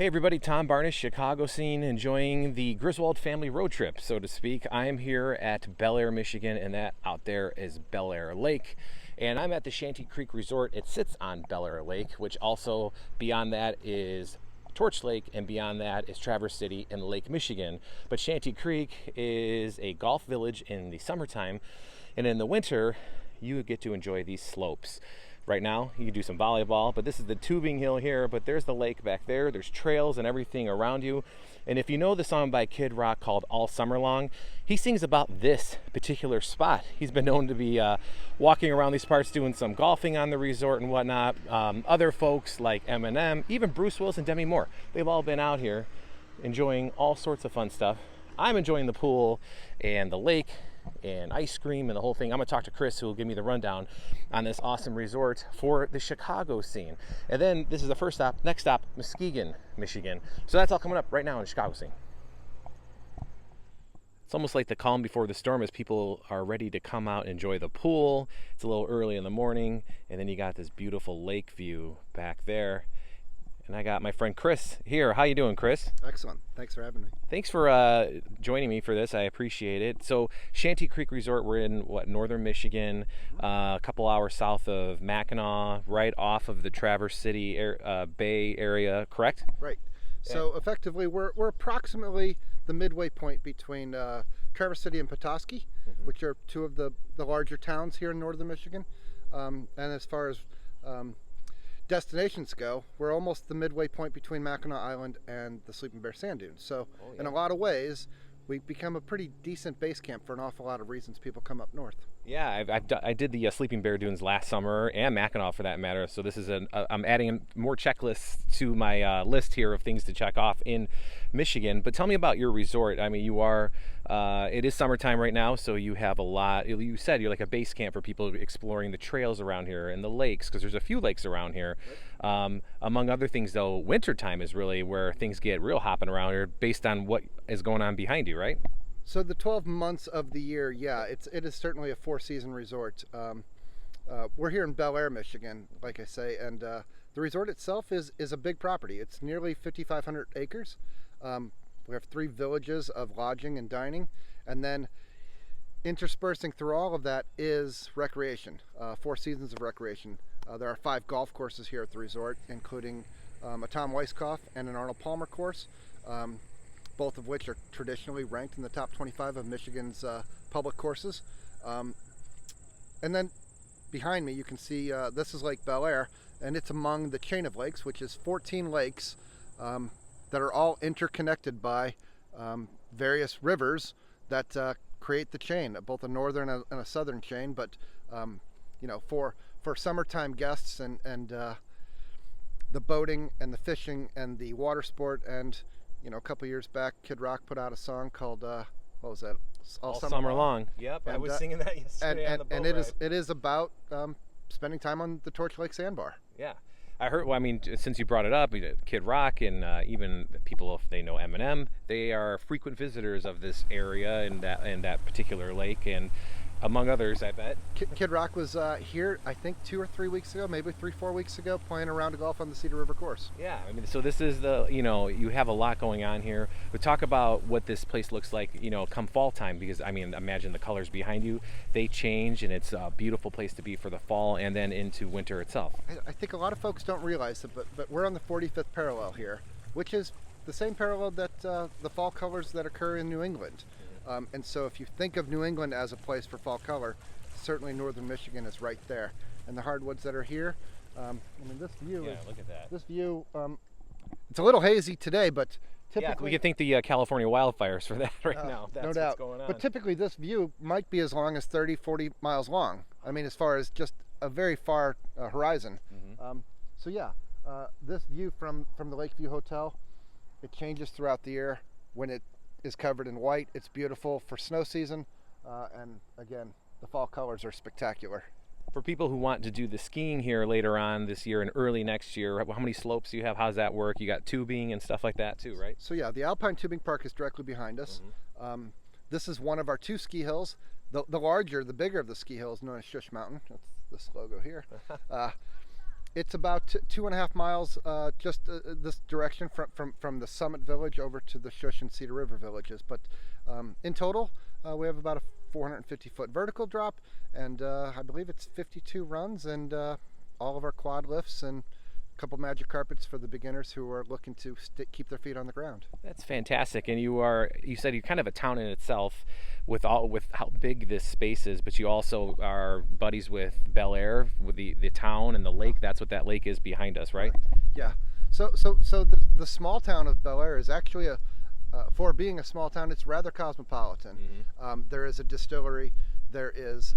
Hey everybody, Tom Barnish, Chicago scene, enjoying the Griswold family road trip, so to speak. I am here at Bel Air, Michigan, and that out there is Bel Air Lake. And I'm at the Shanty Creek Resort. It sits on Bel Air Lake, which also beyond that is Torch Lake, and beyond that is Traverse City and Lake Michigan. But Shanty Creek is a golf village in the summertime, and in the winter, you get to enjoy these slopes. Right now, you can do some volleyball, but this is the tubing hill here, but there's the lake back there. There's trails and everything around you. And if you know the song by Kid Rock called All Summer Long, he sings about this particular spot. He's been known to be walking around these parts doing some golfing on the resort and whatnot. Other folks like Eminem, even Bruce Willis and Demi Moore, they've all been out here enjoying all sorts of fun stuff. I'm enjoying the pool and the lake and ice cream and the whole thing. I'm gonna talk to Chris, who will give me the rundown on this awesome resort for the Chicago scene. And then this is the first stop. Next stop, Muskegon, Michigan. So that's all coming up right now in the Chicago scene. It's almost like the calm before the storm as people are ready to come out and enjoy the pool. It's a little early in the morning, and then you got this beautiful lake view back there. And I got my friend Chris here. How you doing, Chris? Excellent. Thanks for having me. Thanks for joining me for this. I appreciate it. So Shanty Creek Resort, we're in northern Michigan, a couple hours south of Mackinac, right off of the Traverse City Bay area, correct? Right. So effectively, we're approximately the midway point between Traverse City and Petoskey, which are two of the larger towns here in northern Michigan. And as far as destinations go, we're almost the midway point between Mackinac Island and the Sleeping Bear Sand Dunes. So in a lot of ways, we've become a pretty decent base camp for an awful lot of reasons people come up north. Yeah, I did the Sleeping Bear Dunes last summer, and Mackinac for that matter. So this is I'm adding more checklists to my list here of things to check off in Michigan. But tell me about your resort. I mean, you are it is summertime right now, so you have a lot. You said you're like a base camp for people exploring the trails around here and the lakes, because there's a few lakes around here. Among other things, though, wintertime is really where things get real hopping around here, based on what is going on behind you, right? So the 12 months of the year, yeah, it is certainly a four-season resort. We're here in Bel Air, Michigan, like I say, and the resort itself is a big property. It's nearly 5,500 acres. We have 3 villages of lodging and dining, and then interspersing through all of that is recreation, 4 seasons of recreation. There are 5 golf courses here at the resort, including a Tom Weiskopf and an Arnold Palmer course. Both of which are traditionally ranked in the top 25 of Michigan's public courses. And then behind me you can see this is Lake Bel Air, and it's among the chain of lakes, which is 14 lakes that are all interconnected by various rivers that create the chain, both a northern and a southern chain. But you know, for summertime guests and the boating and the fishing and the water sport, and you know, a couple years back, Kid Rock put out a song called what was that? All Summer Long. Yep, and I was singing that yesterday on the boat ride. It is about spending time on the Torch Lake Sandbar. Yeah, I heard. Well, I mean, since you brought it up, Kid Rock and even people, if they know Eminem, they are frequent visitors of this area and that particular lake, and among others, I bet. Kid Rock was here, I think, 2 or 3 weeks ago, maybe 3-4 weeks ago, playing a round of golf on the Cedar River course. Yeah, I mean, so this is you have a lot going on here. But talk about what this place looks like, come fall time, because I mean, imagine the colors behind you, they change, and it's a beautiful place to be for the fall and then into winter itself. I think a lot of folks don't realize it, but we're on the 45th parallel here, which is the same parallel that the fall colors that occur in New England. And so if you think of New England as a place for fall color, certainly northern Michigan is right there. And the hardwoods that are here, I mean, this view look at that. This view, it's a little hazy today, but typically... Yeah, we could thank the California wildfires for that right now. That's no doubt. What's going on. But typically this view might be as long as 30, 40 miles long. I mean, as far as just a very far horizon. So yeah, this view from the Lakeview Hotel, it changes throughout the year. When it is covered in white, it's beautiful for snow season, and again, the fall colors are spectacular. For people who want to do the skiing here later on this year and early next year, how many slopes do you have? How does that work? You got tubing and stuff like that too, right? So yeah, the Alpine Tubing Park is directly behind us. This is one of our 2 ski hills. The bigger of the ski hills, known as Shush Mountain. That's this logo here. It's about 2.5 miles just this direction from the Summit Village over to the Shush and Cedar River villages. But in total, we have about a 450-foot vertical drop, and I believe it's 52 runs, and all of our quad lifts and a couple magic carpets for the beginners who are looking to keep their feet on the ground. That's fantastic. And you said you're kind of a town in itself with how big this space is, but you also are buddies with Bel Air, with the town and the lake. That's what that lake is behind us, right? Yeah. So the small town of Bel Air is actually for being a small town, it's rather cosmopolitan. Mm-hmm. There is a distillery. There is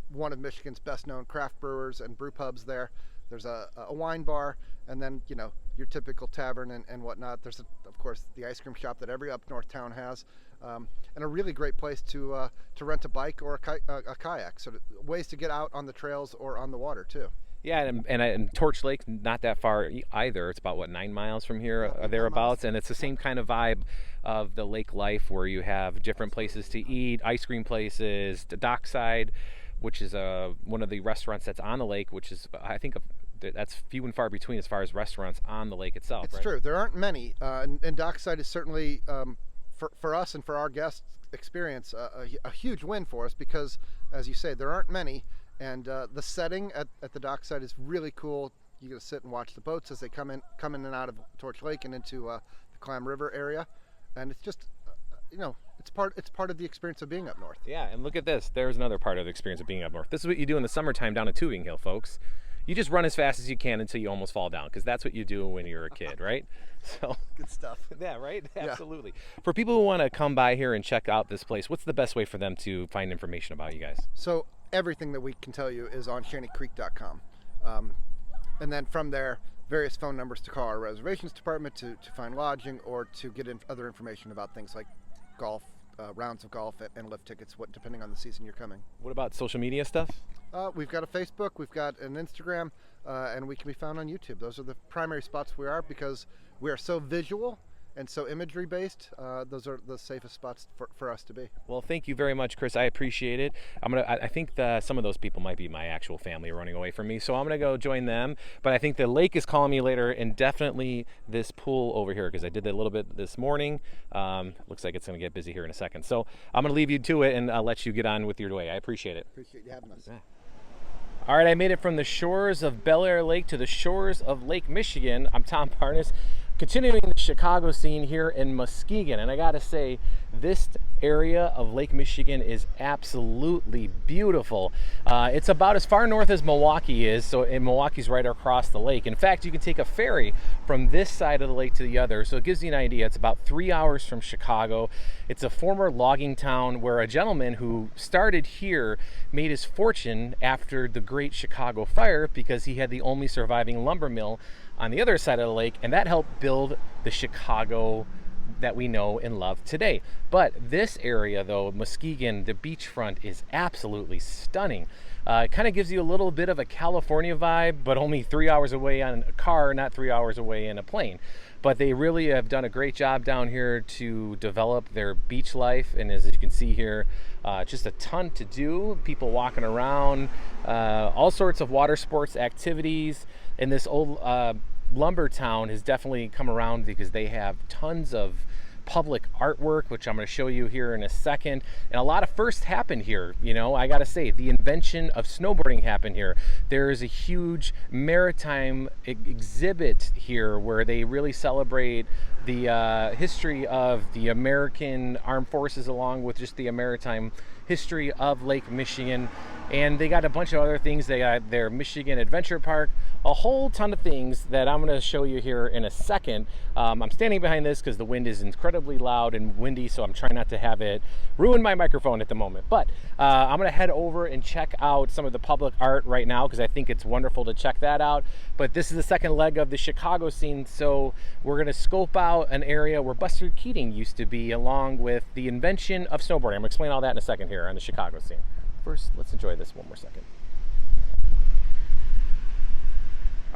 one of Michigan's best known craft brewers and brew pubs there. There's a wine bar, and then your typical tavern and whatnot. There's of course the ice cream shop that every up north town has, and a really great place to rent a bike or a kayak. So ways to get out on the trails or on the water too. Yeah, and Torch Lake, not that far either. It's about 9 miles from here, thereabouts, and it's the same kind of vibe of the lake life where you have different places to eat, ice cream places, the dockside, which is one of the restaurants that's on the lake, which is I think that's few and far between as far as restaurants on the lake itself. It's right? true. There aren't many, and dockside is certainly for us and for our guests experience a huge win for us because, as you say, there aren't many. And the setting at the dockside is really cool. You get to sit and watch the boats as they come in and out of Torch Lake and into the Clam River area, and it's just it's part of the experience of being up north. Yeah, and look at this. There's another part of the experience of being up north. This is what you do in the summertime down at Tubing Hill, folks. You just run as fast as you can until you almost fall down, because that's what you do when you're a kid, right? So good stuff. Yeah, right? Absolutely. Yeah. For people who want to come by here and check out this place, what's the best way for them to find information about you guys? So everything that we can tell you is on shantycreek.com. And then from there, various phone numbers to call our reservations department to find lodging or to get other information about things like golf, rounds of golf and lift tickets, depending on the season you're coming. What about social media stuff? We've got a Facebook, we've got an Instagram, and we can be found on YouTube. Those are the primary spots we are because we are so visual and so imagery based. Those are the safest spots for us to be. Well, thank you very much, Chris. I appreciate it. I think some of those people might be my actual family running away from me, so I'm gonna go join them. But I think the lake is calling me later, and definitely this pool over here, because I did that a little bit this morning. Looks like it's gonna get busy here in a second. So I'm gonna leave you to it and I'll let you get on with your day. I appreciate it. Appreciate you having us. Yeah. All right, I made it from the shores of Bel Air Lake to the shores of Lake Michigan. I'm Tom Parnas, continuing the Chicago scene here in Muskegon, and I gotta say, this area of Lake Michigan is absolutely beautiful. It's about as far north as Milwaukee is, and Milwaukee's right across the lake. In fact, you can take a ferry from this side of the lake to the other, so it gives you an idea. It's about 3 hours from Chicago. It's a former logging town where a gentleman who started here made his fortune after the Great Chicago Fire because he had the only surviving lumber mill on the other side of the lake, and that helped build the Chicago that we know and love today. But this area, though, Muskegon, the beachfront, is absolutely stunning. It kind of gives you a little bit of a California vibe, but only 3 hours away on a car, not 3 hours away in a plane. But they really have done a great job down here to develop their beach life, and as you can see here, just a ton to do. People walking around, all sorts of water sports activities. And this old lumber town has definitely come around because they have tons of public artwork, which I'm going to show you here in a second. And a lot of firsts happened here. I got to say, the invention of snowboarding happened here. There is a huge maritime exhibit here where they really celebrate the history of the American Armed Forces along with just the maritime history of Lake Michigan. And they got a bunch of other things. They got their Michigan Adventure Park, a whole ton of things that I'm going to show you here in a second. I'm standing behind this because the wind is incredibly loud and windy, so I'm trying not to have it ruin my microphone at the moment. But I'm going to head over and check out some of the public art right now because I think it's wonderful to check that out. But this is the second leg of the Chicago scene, so we're going to scope out an area where Buster Keating used to be, along with the invention of snowboarding. I'm going to explain all that in a second here on the Chicago scene. First, let's enjoy this one more second.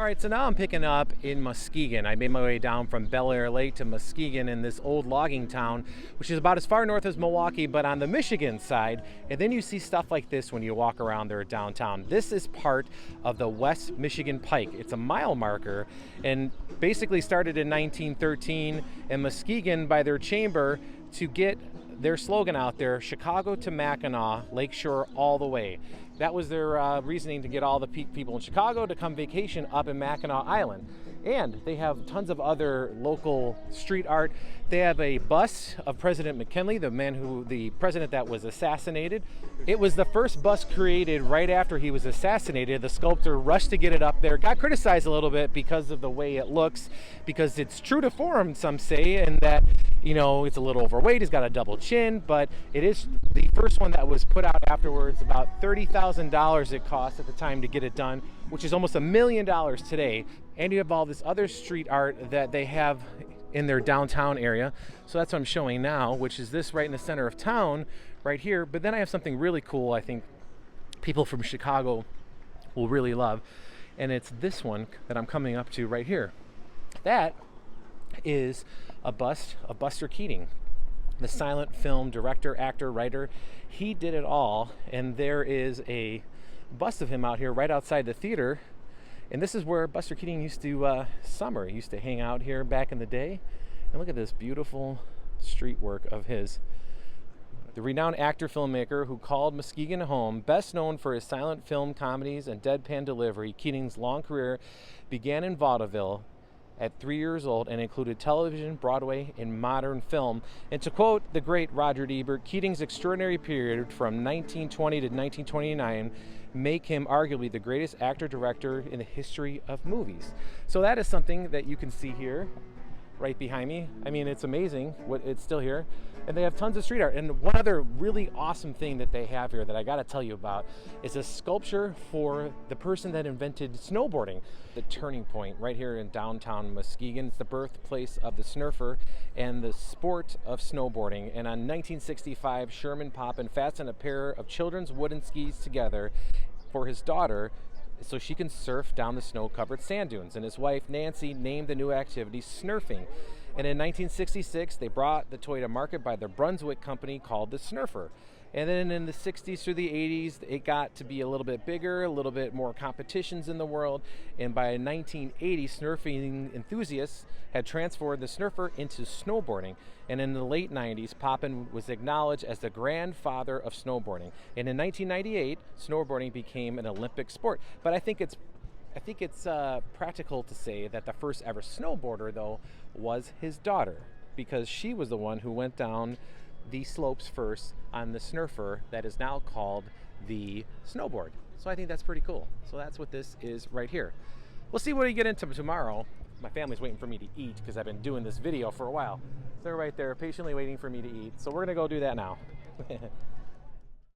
All right, so now I'm picking up in Muskegon. I made my way down from Bellaire Lake to Muskegon in this old logging town, which is about as far north as Milwaukee, but on the Michigan side. And then you see stuff like this when you walk around there downtown. This is part of the West Michigan Pike. It's a mile marker and basically started in 1913 in Muskegon by their chamber to get their slogan out there, Chicago to Mackinac, Lakeshore all the way. That was their reasoning to get all the people in Chicago to come vacation up in Mackinac Island. And they have tons of other local street art. They have a bust of President McKinley, the president that was assassinated. It was the first bust created right after he was assassinated. The sculptor rushed to get it up there. Got criticized a little bit because of the way it looks, because it's true to form, some say, and that, you know, it's a little overweight. He's got a double chin, but it is the first one that was put out afterwards. About $30,000 it cost at the time to get it done, which is almost $1 million today. And you have all this other street art that they have in their downtown area. So that's what I'm showing now, which is this right in the center of town right here. But then I have something really cool I think people from Chicago will really love. And it's this one that I'm coming up to right here. That is a bust of Buster Keating, the silent film director, actor, writer. He did it all. And there is a bust of him out here right outside the theater. And this is where Buster Keating used to summer. He used to hang out here back in the day. And look at this beautiful street work of his. The renowned actor filmmaker who called Muskegon home, best known for his silent film comedies and deadpan delivery, Keating's long career began in vaudeville at 3 years old and included television, Broadway, and modern film. And to quote the great Roger Ebert, Keating's extraordinary period from 1920 to 1929 make him arguably the greatest actor-director in the history of movies. So that is something that you can see here right behind me. I mean, it's amazing what it's still here. And they have tons of street art. And one other really awesome thing that they have here that I got to tell you about is a sculpture for the person that invented snowboarding. The Turning Point right here in downtown Muskegon. It's the birthplace of the snurfer and the sport of snowboarding. And on 1965, Sherman Poppin fastened a pair of children's wooden skis together for his daughter so she can surf down the snow-covered sand dunes. And his wife, Nancy, named the new activity Snurfing. And in 1966, they brought the toy to market by the Brunswick company called the Snurfer. And then in the 60s through the 80s, it got to be a little bit bigger, a little bit more competitions in the world. And by 1980, snurfing enthusiasts had transformed the snurfer into snowboarding. And in the late 90s, Poppin was acknowledged as the grandfather of snowboarding. And in 1998, snowboarding became an Olympic sport. But I think it's practical to say that the first ever snowboarder, though, was his daughter, because she was the one who went down the slopes first on the snurfer that is now called the snowboard. So I think that's pretty cool. So that's what this is right here. We'll see what we get into tomorrow. My family's waiting for me to eat because I've been doing this video for a while. They're right there patiently waiting for me to eat. So we're gonna go do that now.